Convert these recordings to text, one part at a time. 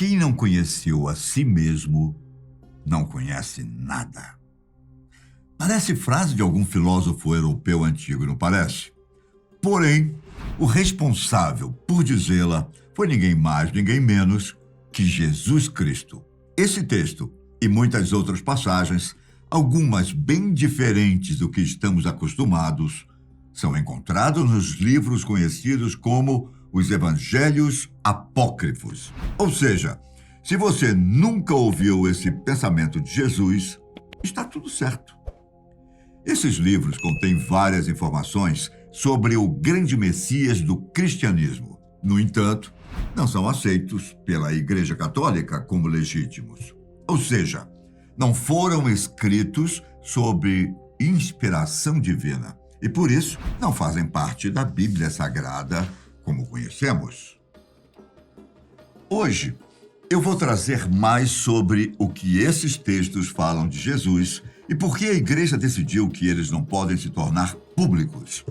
Quem não conheceu a si mesmo, não conhece nada. Parece frase de algum filósofo europeu antigo, não parece? Porém, o responsável por dizê-la foi ninguém mais, ninguém menos que Jesus Cristo. Esse texto e muitas outras passagens, algumas bem diferentes do que estamos acostumados, são encontrados nos livros conhecidos como os Evangelhos Apócrifos. Ou seja, se você nunca ouviu esse pensamento de Jesus, está tudo certo. Esses livros contêm várias informações sobre o grande Messias do cristianismo. No entanto, não são aceitos pela Igreja Católica como legítimos. Ou seja, não foram escritos sob inspiração divina e, por isso, não fazem parte da Bíblia Sagrada como conhecemos. Hoje, eu vou trazer mais sobre o que esses textos falam de Jesus e por que a Igreja decidiu que eles não podem se tornar públicos.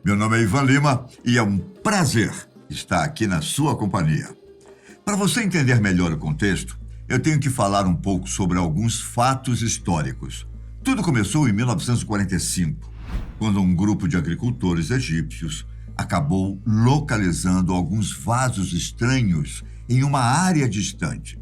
Meu nome é Ivan Lima e é um prazer estar aqui na sua companhia. Para você entender melhor o contexto, eu tenho que falar um pouco sobre alguns fatos históricos. Tudo começou em 1945, quando um grupo de agricultores egípcios acabou localizando alguns vasos estranhos em uma área distante.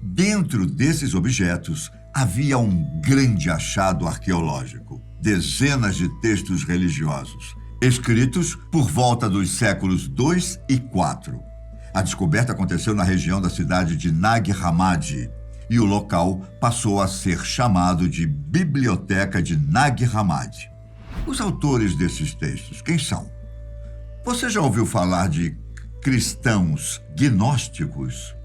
Dentro desses objetos havia um grande achado arqueológico, dezenas de textos religiosos, escritos por volta dos séculos II e IV. A descoberta aconteceu na região da cidade de Nag Hammadi e o local passou a ser chamado de Biblioteca de Nag Hammadi. Os autores desses textos, quem são? Você já ouviu falar de cristãos gnósticos?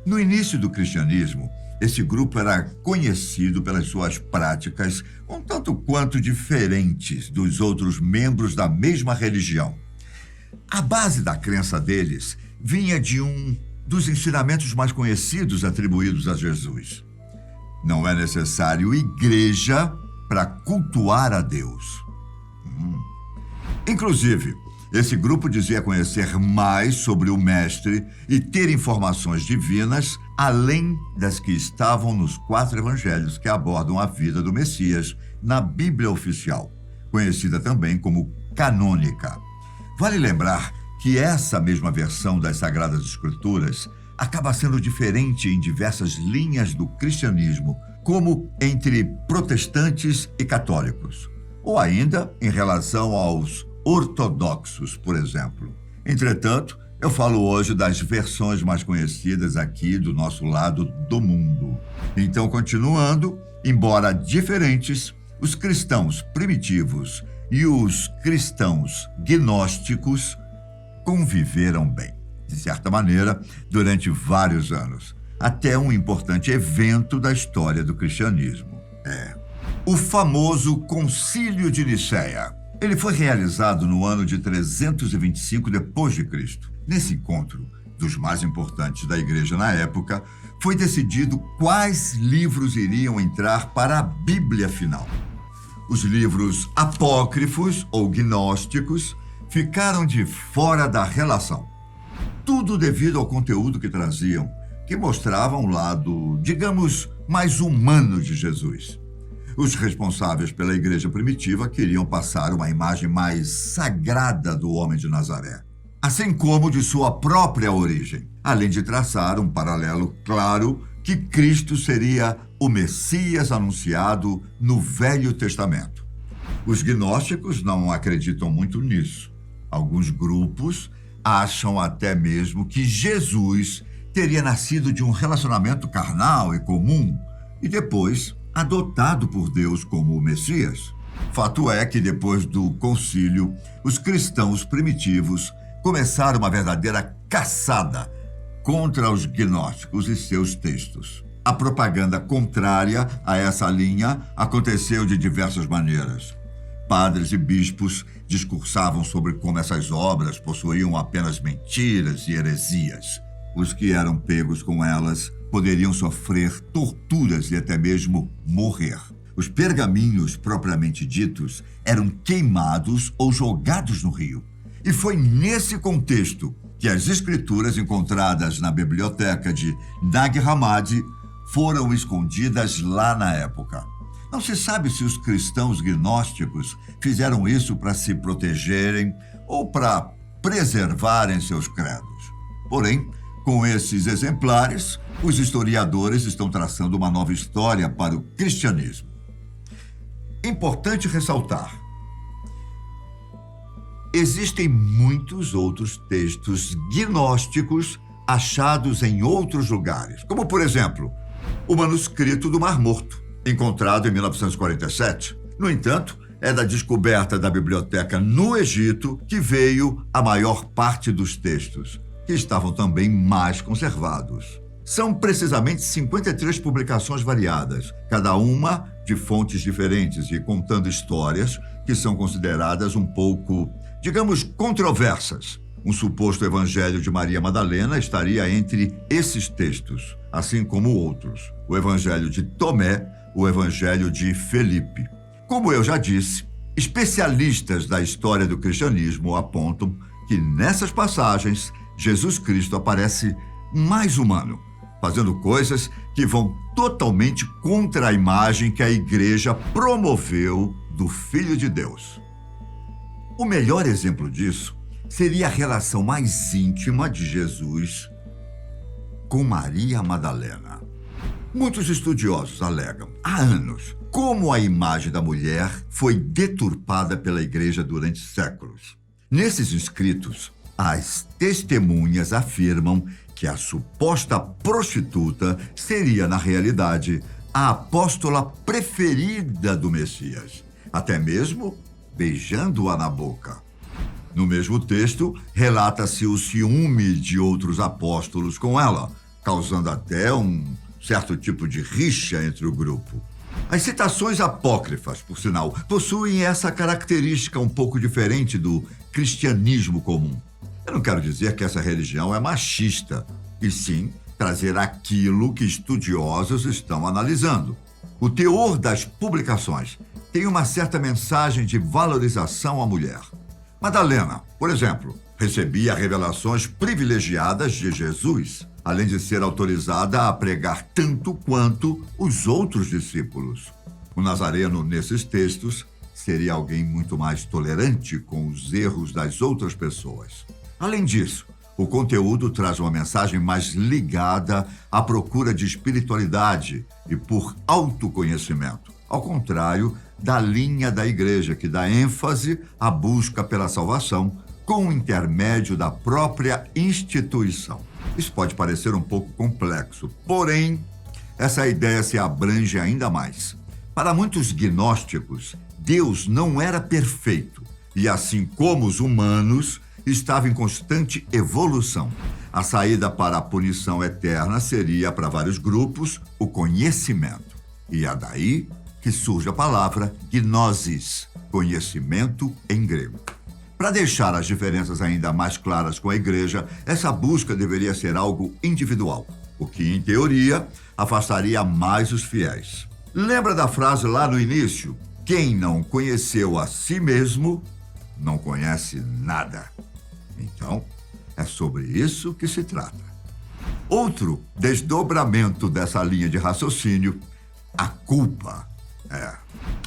No início do cristianismo, esse grupo era conhecido pelas suas práticas um tanto quanto diferentes dos outros membros da mesma religião. A base da crença deles vinha de um dos ensinamentos mais conhecidos atribuídos a Jesus. Não é necessário igreja para cultuar a Deus. Inclusive, esse grupo dizia conhecer mais sobre o Mestre e ter informações divinas além das que estavam nos 4 evangelhos que abordam a vida do Messias na Bíblia oficial, conhecida também como canônica. Vale lembrar que essa mesma versão das Sagradas Escrituras acaba sendo diferente em diversas linhas do cristianismo, como entre protestantes e católicos, ou ainda em relação aos ortodoxos, por exemplo. Entretanto, eu falo hoje das versões mais conhecidas aqui do nosso lado do mundo. Então, continuando, embora diferentes, os cristãos primitivos e os cristãos gnósticos conviveram bem, de certa maneira, durante vários anos, até um importante evento da história do cristianismo. O famoso Concílio de Nicéia. Ele foi realizado no ano de 325 d.C. Nesse encontro, dos mais importantes da igreja na época, foi decidido quais livros iriam entrar para a Bíblia final. Os livros apócrifos ou gnósticos ficaram de fora da relação. Tudo devido ao conteúdo que traziam, que mostrava um lado, digamos, mais humano de Jesus. Os responsáveis pela igreja primitiva queriam passar uma imagem mais sagrada do homem de Nazaré, assim como de sua própria origem, além de traçar um paralelo claro que Cristo seria o Messias anunciado no Velho Testamento. Os gnósticos não acreditam muito nisso. Alguns grupos acham até mesmo que Jesus teria nascido de um relacionamento carnal e comum e depois adotado por Deus como o Messias. Fato é que depois do concílio, os cristãos primitivos começaram uma verdadeira caçada contra os gnósticos e seus textos. A propaganda contrária a essa linha aconteceu de diversas maneiras. Padres e bispos discursavam sobre como essas obras possuíam apenas mentiras e heresias. Os que eram pegos com elas poderiam sofrer torturas e até mesmo morrer. Os pergaminhos propriamente ditos eram queimados ou jogados no rio. E foi nesse contexto que as escrituras encontradas na biblioteca de Nag Hammadi foram escondidas lá na época. Não se sabe se os cristãos gnósticos fizeram isso para se protegerem ou para preservarem seus credos. Porém, com esses exemplares, os historiadores estão traçando uma nova história para o cristianismo. Importante ressaltar: existem muitos outros textos gnósticos achados em outros lugares, como, por exemplo, o manuscrito do Mar Morto, encontrado em 1947. No entanto, é da descoberta da biblioteca no Egito que veio a maior parte dos textos, que estavam também mais conservados. São precisamente 53 publicações variadas, cada uma de fontes diferentes e contando histórias que são consideradas um pouco, digamos, controversas. Um suposto evangelho de Maria Madalena estaria entre esses textos, assim como outros. O evangelho de Tomé, o evangelho de Felipe. Como eu já disse, especialistas da história do cristianismo apontam que nessas passagens Jesus Cristo aparece mais humano, fazendo coisas que vão totalmente contra a imagem que a igreja promoveu do Filho de Deus. O melhor exemplo disso seria a relação mais íntima de Jesus com Maria Madalena. Muitos estudiosos alegam, há anos, como a imagem da mulher foi deturpada pela igreja durante séculos. Nesses escritos, as testemunhas afirmam que a suposta prostituta seria, na realidade, a apóstola preferida do Messias, até mesmo beijando-a na boca. No mesmo texto, relata-se o ciúme de outros apóstolos com ela, causando até um certo tipo de rixa entre o grupo. As citações apócrifas, por sinal, possuem essa característica um pouco diferente do cristianismo comum. Eu não quero dizer que essa religião é machista, e sim trazer aquilo que estudiosos estão analisando. O teor das publicações tem uma certa mensagem de valorização à mulher. Madalena, por exemplo, recebia revelações privilegiadas de Jesus, além de ser autorizada a pregar tanto quanto os outros discípulos. O Nazareno, nesses textos, seria alguém muito mais tolerante com os erros das outras pessoas. Além disso, o conteúdo traz uma mensagem mais ligada à procura de espiritualidade e por autoconhecimento, ao contrário da linha da igreja, que dá ênfase à busca pela salvação com o intermédio da própria instituição. Isso pode parecer um pouco complexo, porém, essa ideia se abrange ainda mais. Para muitos gnósticos, Deus não era perfeito e, assim como os humanos, estava em constante evolução. A saída para a punição eterna seria, para vários grupos, o conhecimento. E é daí que surge a palavra gnosis, conhecimento em grego. Para deixar as diferenças ainda mais claras com a igreja, essa busca deveria ser algo individual, o que, em teoria, afastaria mais os fiéis. Lembra da frase lá no início? Quem não conheceu a si mesmo, não conhece nada. Então, é sobre isso que se trata. Outro desdobramento dessa linha de raciocínio, a culpa.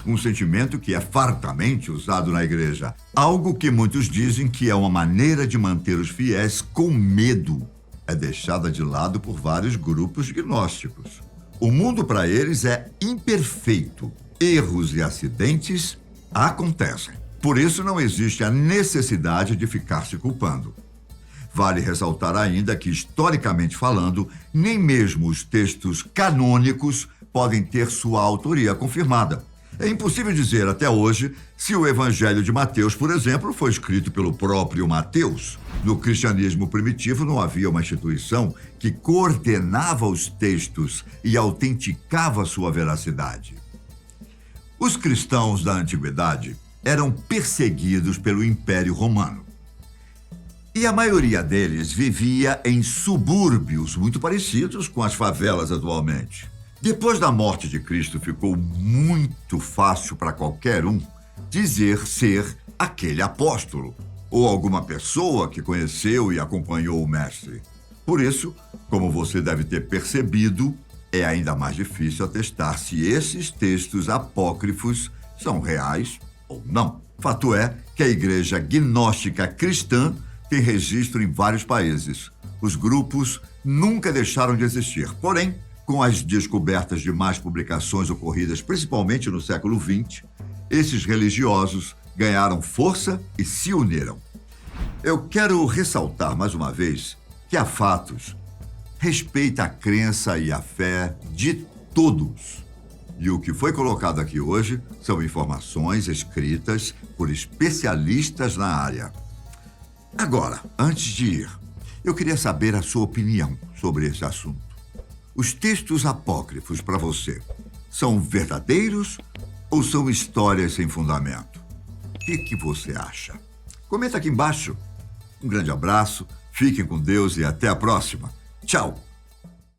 Um sentimento que é fartamente usado na igreja. Algo que muitos dizem que é uma maneira de manter os fiéis com medo. É deixada de lado por vários grupos gnósticos. O mundo para eles é imperfeito. Erros e acidentes acontecem. Por isso não existe a necessidade de ficar se culpando. Vale ressaltar ainda que, historicamente falando, nem mesmo os textos canônicos podem ter sua autoria confirmada. É impossível dizer até hoje se o Evangelho de Mateus, por exemplo, foi escrito pelo próprio Mateus. No cristianismo primitivo não havia uma instituição que coordenava os textos e autenticava sua veracidade. Os cristãos da antiguidade eram perseguidos pelo Império Romano. E a maioria deles vivia em subúrbios muito parecidos com as favelas atualmente. Depois da morte de Cristo, ficou muito fácil para qualquer um dizer ser aquele apóstolo, ou alguma pessoa que conheceu e acompanhou o mestre. Por isso, como você deve ter percebido, é ainda mais difícil atestar se esses textos apócrifos são reais ou não. Fato é que a Igreja Gnóstica Cristã tem registro em vários países. Os grupos nunca deixaram de existir. Porém, com as descobertas de mais publicações ocorridas principalmente no século XX, esses religiosos ganharam força e se uniram. Eu quero ressaltar mais uma vez que a Fatos respeita a crença e a fé de todos. E o que foi colocado aqui hoje são informações escritas por especialistas na área. Agora, antes de ir, eu queria saber a sua opinião sobre esse assunto. Os textos apócrifos para você são verdadeiros ou são histórias sem fundamento? O que você acha? Comenta aqui embaixo. Um grande abraço, fiquem com Deus e até a próxima. Tchau!